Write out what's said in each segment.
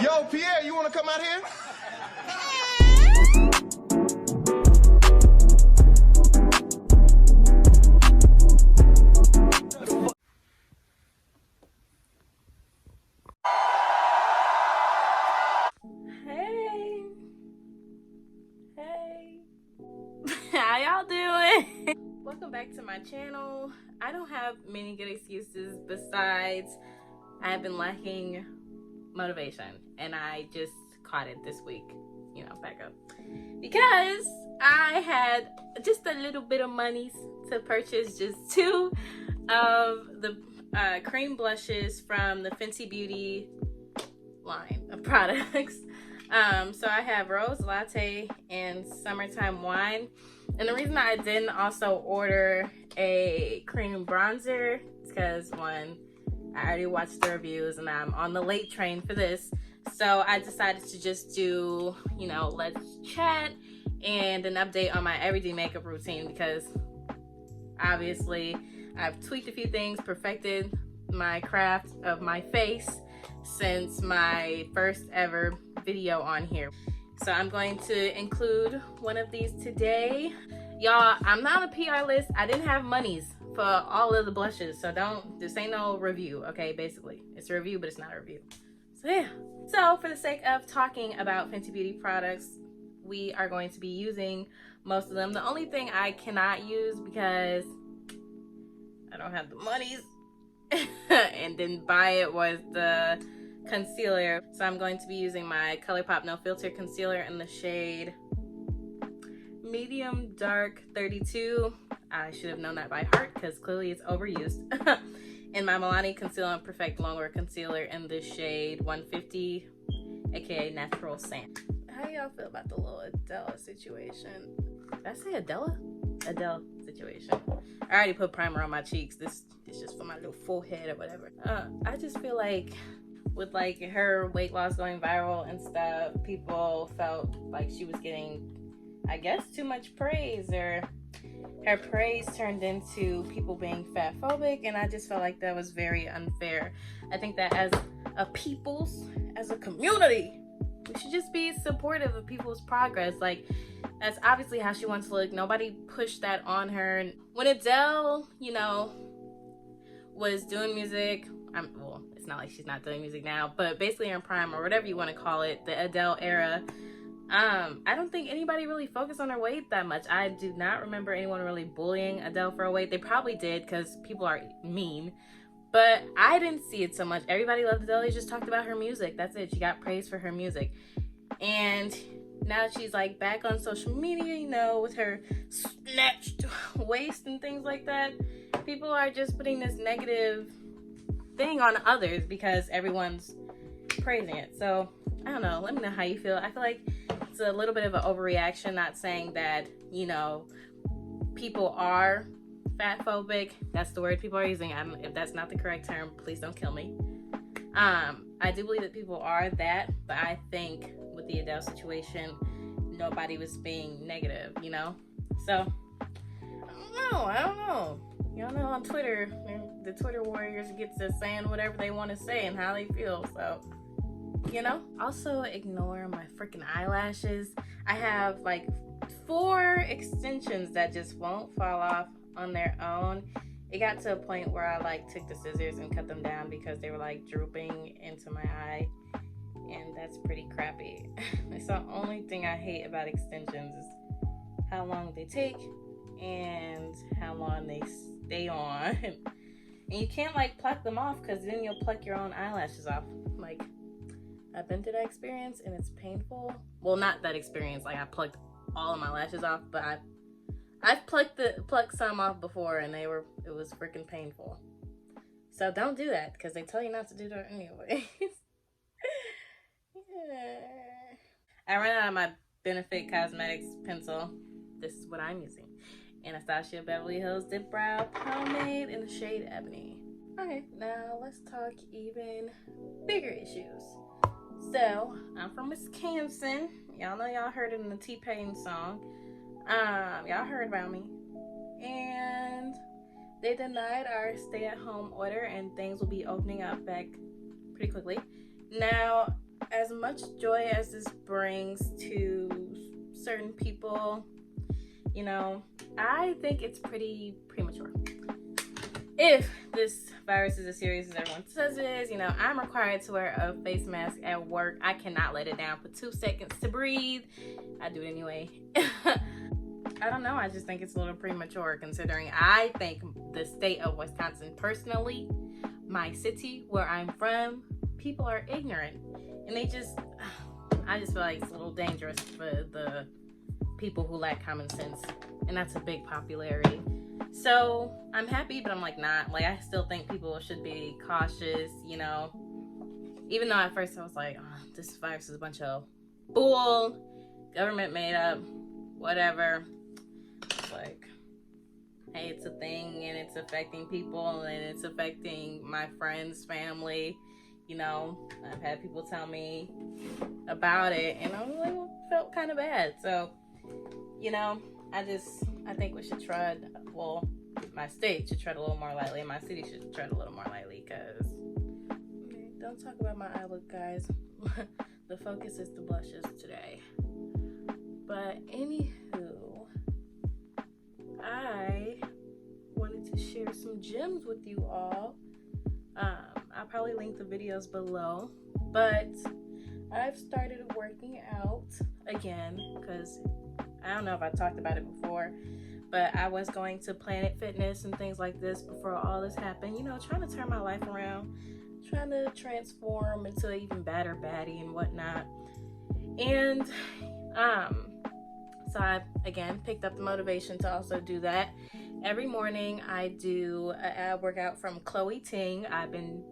Yo, Pierre, you want to come out here? Hey. How y'all doing? Welcome back to my channel. I don't have many good excuses besides I've been lacking motivation, and I just caught it this week, back up, because I had just a little bit of money to purchase just two of the cream blushes from the Fenty Beauty line of products. So I have Rose Latte and Summertime Wine. And the reason I didn't also order a cream bronzer is because, one, I already watched the reviews and I'm on the late train for this. So I decided to just do, let's chat and an update on my everyday makeup routine, because obviously I've tweaked a few things, perfected my craft of my face since my first ever video on here. So I'm going to include one of these today. Y'all, I'm not on a PR list. I didn't have monies for all of the blushes, so this ain't no review, okay? Basically, it's a review, but it's not a review. So yeah. So for the sake of talking about Fenty Beauty products, we are going to be using most of them. The only thing I cannot use because I don't have the monies and didn't buy it was the concealer. So I'm going to be using my ColourPop No Filter concealer in the shade Medium Dark 32. I should have known that by heart because clearly it's overused. And my Milani Conceal and Perfect Longwear concealer in the shade 150, aka Natural Sand. How y'all feel about the little Adele situation? Did I say Adele? Adele situation. I already put primer on my cheeks. This is just for my little forehead or whatever. I just feel like with her weight loss going viral and stuff, people felt like she was getting, I guess, too much praise, or her praise turned into people being fat phobic, and I just felt like that was very unfair. I think that as a community, we should just be supportive of people's progress. That's obviously how she wants to look. Nobody pushed that on her. When Adele, was doing music, it's not like she's not doing music now, but basically in prime, or whatever you want to call it, the Adele era, I don't think anybody really focused on her weight that much. I do not remember anyone really bullying Adele for her weight. They probably did because people are mean, but I didn't see it so much. Everybody loved Adele. They just talked about her music. That's it. She got praised for her music. And now that she's back on social media, with her snatched waist and things like that, people are just putting this negative thing on others because everyone's praising it. So I don't know. Let me know how you feel. I feel like it's a little bit of an overreaction. Not saying that, people are fat phobic. That's the word people are using. If that's not the correct term, please don't kill me. I do believe that people are that, but I think with the Adele situation, nobody was being negative, So I don't know. Y'all know on Twitter, the Twitter warriors get to saying whatever they want to say and how they feel. So, Also ignore my freaking eyelashes. I have 4 extensions that just won't fall off on their own. It got to a point where I took the scissors and cut them down because they were drooping into my eye. And that's pretty crappy. It's the only thing I hate about extensions is how long they take and how long they stay on. And you can't pluck them off because then you'll pluck your own eyelashes off. I've been through that experience and it's painful. Well, not that experience, I plucked all of my lashes off, but I've plucked some off before and it was freaking painful. So don't do that because they tell you not to do that anyways. Yeah. I ran out of my Benefit Cosmetics pencil. This is what I'm using. Anastasia Beverly Hills Dip Brow Pomade in the shade Ebony. Okay, now let's talk even bigger issues. So, I'm from Wisconsin. Y'all know y'all heard it in the T-Pain song. Y'all heard about me. And they denied our stay-at-home order and things will be opening up back pretty quickly. Now, as much joy as this brings to certain people, you know, I think it's pretty premature. If this virus is as serious as everyone says it is, you know, I'm required to wear a face mask at work. I cannot let it down for 2 seconds to breathe. I do it anyway. I don't know. I just think it's a little premature, considering I think the state of Wisconsin, personally, my city where I'm from, people are ignorant. And I just feel like it's a little dangerous for the people who lack common sense. And that's a big popularity. So I'm happy, but I'm like not. Like, I still think people should be cautious, you know. Even though at first I was like, oh, this virus is a bunch of bull, government made up, whatever. It's like, hey, it's a thing and it's affecting people and it's affecting my friends, family. You know, I've had people tell me about it and I was like, felt kind of bad. So, you know, I think we should tread, well, my state should tread a little more lightly and my city should tread a little more lightly, because don't talk about my eye look, guys. The focus is the blushes today. But anywho, I wanted to share some gems with you all. I'll probably link the videos below, but I've started working out again, because I don't know if I talked about it before, but I was going to Planet Fitness and things like this before all this happened, you know, trying to turn my life around, trying to transform into an even better baddie and whatnot. And so I again picked up the motivation to also do that. Every morning I do an ab workout from Chloe Ting. I've been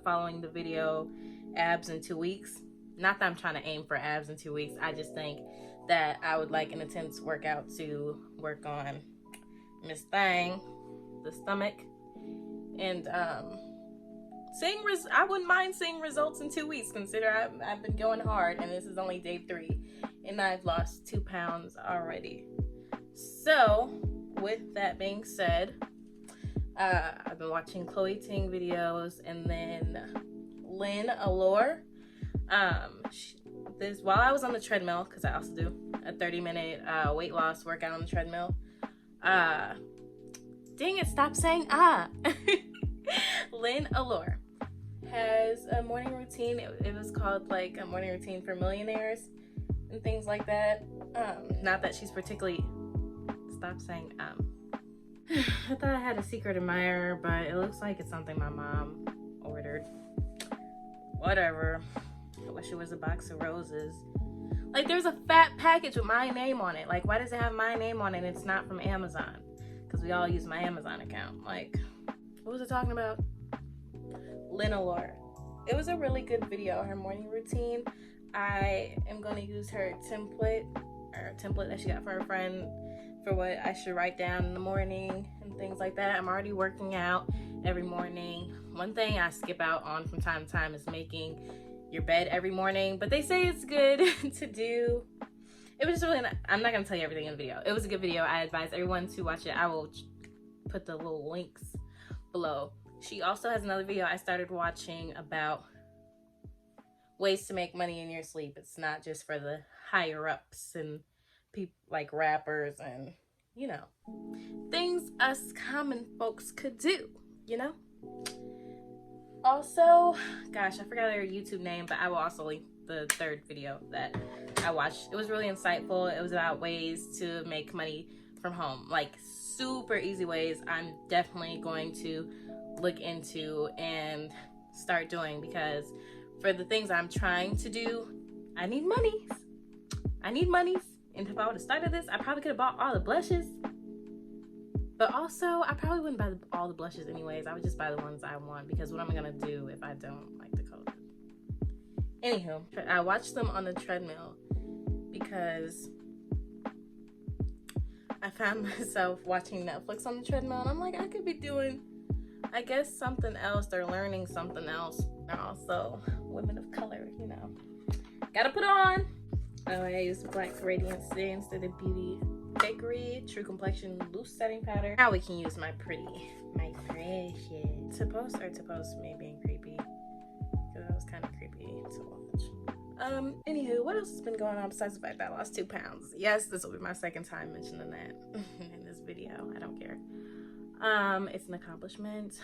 following the video Abs in 2 weeks. Not that I'm trying to aim for abs in 2 weeks. I just think that I would like an intense workout to work on Miss Thang, the stomach, and I wouldn't mind seeing results in 2 weeks, consider I've been going hard and this is only day 3 and I've lost 2 pounds already. So with that being said, I've been watching Chloe Ting videos, and then Lynn Allure. While I was on the treadmill, because I also do a 30-minute weight loss workout on the treadmill. Dang it, stop saying Lynn Allure has a morning routine. It was called like a morning routine for millionaires and things like that. Not that she's particularly, stop saying I thought I had a secret admirer, but it looks like it's something my mom ordered. Whatever. I wish it was a box of roses. Like, there's a fat package with my name on it. Like, why does it have my name on it and it's not from Amazon? Because we all use my Amazon account. Like, what was I talking about? Lynn Allure. It was a really good video, her morning routine. I am going to use her template that she got for her friend for what I should write down in the morning and things like that. I'm already working out every morning. One thing I skip out on from time to time is making your bed every morning, but they say it's good to do. It was just really I'm not going to tell you everything in the video. It was a good video. I advise everyone to watch it. I will put the little links below. She also has another video I started watching about ways to make money in your sleep. It's not just for the higher ups and people like rappers and, you know, things us common folks could do, you know? Also, gosh, I forgot her YouTube name, but I will also link the third video that I watched. It was really insightful. It was about ways to make money from home, like super easy ways. I'm definitely going to look into and start doing, because for the things I'm trying to do, I need monies. And if I would have started this, I probably could have bought all the blushes. But also, I probably wouldn't buy all the blushes anyways. I would just buy the ones I want, because what am I going to do if I don't like the color? Anywho, I watched them on the treadmill because I found myself watching Netflix on the treadmill. And I'm like, I could be doing, I guess, something else. They're learning something else. They're also women of color, you know. Gotta put on. Oh, I used Black Radiance today instead of Beauty Bakery True Complexion Loose Setting Powder. Now we can use my precious. To post me being creepy, because that was kind of creepy to watch. Anywho, what else has been going on besides the fact that I lost 2 pounds? Yes, this will be my second time mentioning that in this video. I don't care. It's an accomplishment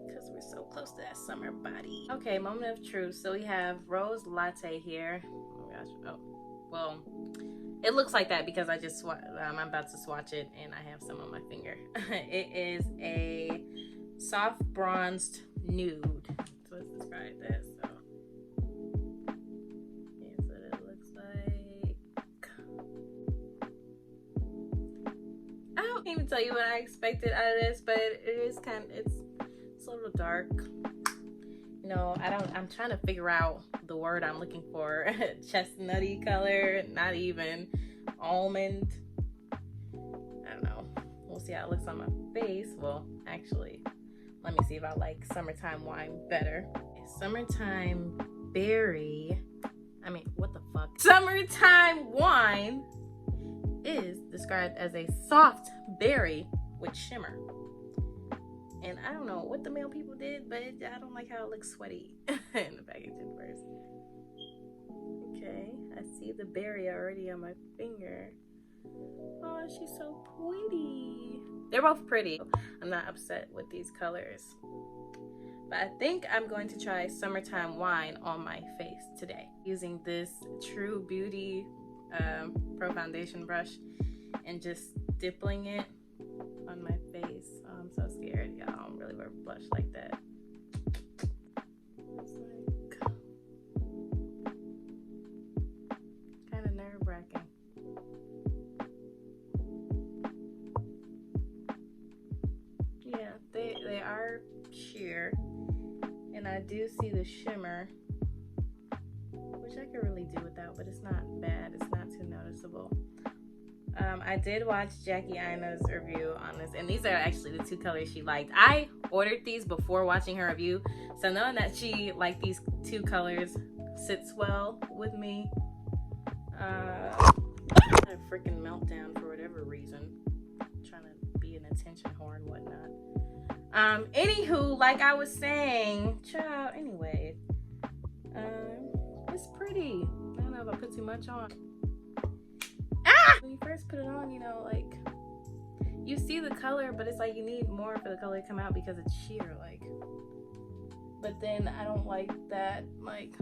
because we're so close to that summer body. Okay, moment of truth. So we have rose latte here. Oh gosh. Oh, well, it looks like that because I just I'm about to swatch it and I have some on my finger. It is a soft bronzed nude. So let's describe this. So here's what it looks like. I don't even tell you what I expected out of this, but it is it's a little dark. You know, I'm trying to figure out the word I'm looking for. Chestnutty color, not even almond. I don't know. We'll see how it looks on my face. Well, actually, let me see if I like summertime wine better. Summertime berry. I mean, what the fuck? Summertime wine is described as a soft berry with shimmer. And I don't know what the male people did, but I don't like how it looks sweaty in the packaging first. Okay, I see the berry already on my finger. Oh, she's so pretty. They're both pretty. I'm not upset with these colors. But I think I'm going to try summertime wine on my face today. Using this True Beauty Pro Foundation brush and just dippling it on my face. Oh, I'm so scared. Y'all, I don't really wear blush like that. It's like kind of nerve-wracking. Yeah, they are sheer, and I do see the shimmer, which I could really do without, but it's not bad. It's not too noticeable. I did watch Jackie Aina's review on this, and these are actually the 2 colors she liked. I ordered these before watching her review, so knowing that she liked these 2 colors sits well with me. I had a freaking meltdown for whatever reason, trying to be an attention whore and whatnot. Anywho, like I was saying, child, anyway, it's pretty. I don't know if I put too much on. When you first put it on, you know, like, you see the color, but it's like you need more for the color to come out because it's sheer, like. But then I don't like that, like,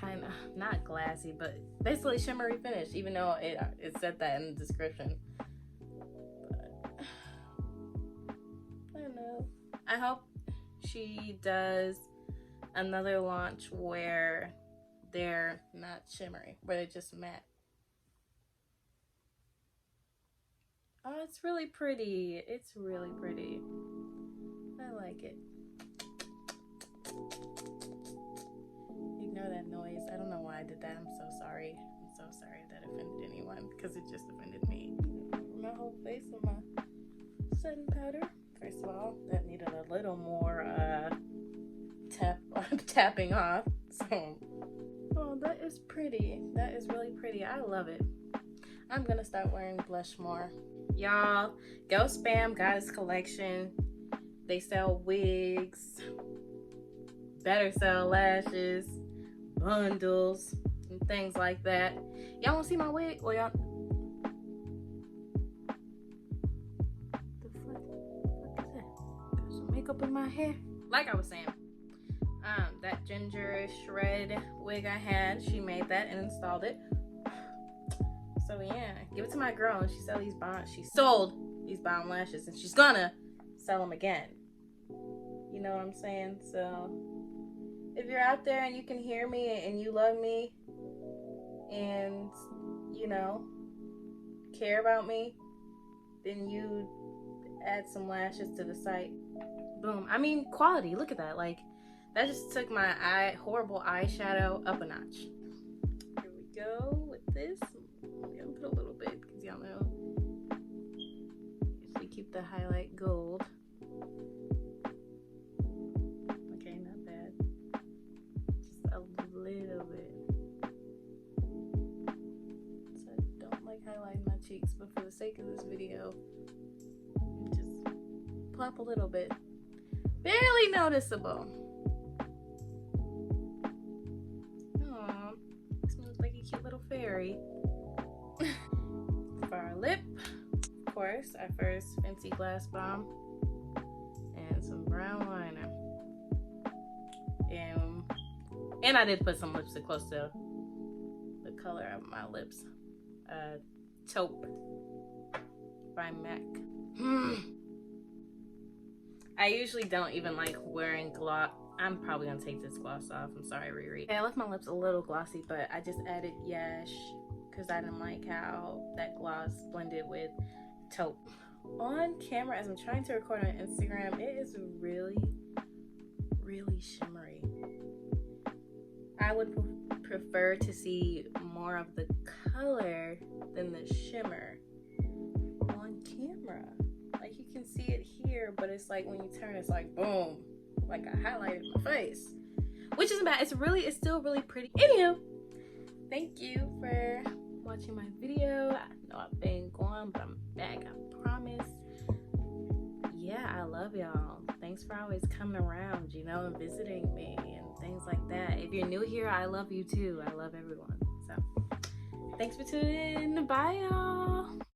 kind of, not glassy, but basically shimmery finish, even though it said that in the description. But, I don't know. I hope she does another launch where they're not shimmery, where they're just matte. Oh, it's really pretty. It's really pretty. I like it. Ignore that noise. I don't know why I did that. I'm so sorry. I'm so sorry if that offended anyone, because it just offended me. My whole face with my setting powder. First of all, that needed a little more tapping off. So, oh, that is pretty. That is really pretty. I love it. I'm gonna start wearing blush more. Y'all, go spam Goddess Collection. They sell wigs, better sell lashes, bundles, and things like that. Y'all wanna see my wig? Or y'all, the fuck is that? Got some makeup in my hair. Like I was saying, that ginger shred wig I had, she made that and installed it. So yeah, give it to my girl, and she sold these bomb lashes, and she's gonna sell them again. You know what I'm saying? So if you're out there and you can hear me and you love me and, you know, care about me, then you add some lashes to the site. Boom. I mean, quality. Look at that. Like, that just took my horrible eyeshadow up a notch. Here we go with this. I'm gonna put a little bit because y'all know usually keep the highlight gold. Okay, not bad. Just a little bit. So I don't like highlighting my cheeks, but for the sake of this video, just plop a little bit. Barely noticeable. berry. For our lip, of course, our first Fenty Glass Bomb and some brown liner. And I did put some lipstick close to the color of my lips. Taupe by MAC. I usually don't even like wearing gloss. I'm probably gonna take this gloss off. I'm sorry, Riri. Okay, I left my lips a little glossy, but I just added Yash because I didn't like how that gloss blended with taupe. On camera, as I'm trying to record on Instagram, it is really, really shimmery. I would prefer to see more of the color than the shimmer on camera. Like, you can see it here, but it's like when you turn, it's like boom, like I highlighted my face, which isn't bad. It's still really pretty. Anywho, thank you for watching my video. I know I've been gone, but I'm back, I promise. Yeah, I love y'all. Thanks for always coming around, you know, and visiting me and things like that. If you're new here, I love you too. I love everyone. So thanks for tuning in. Bye, y'all.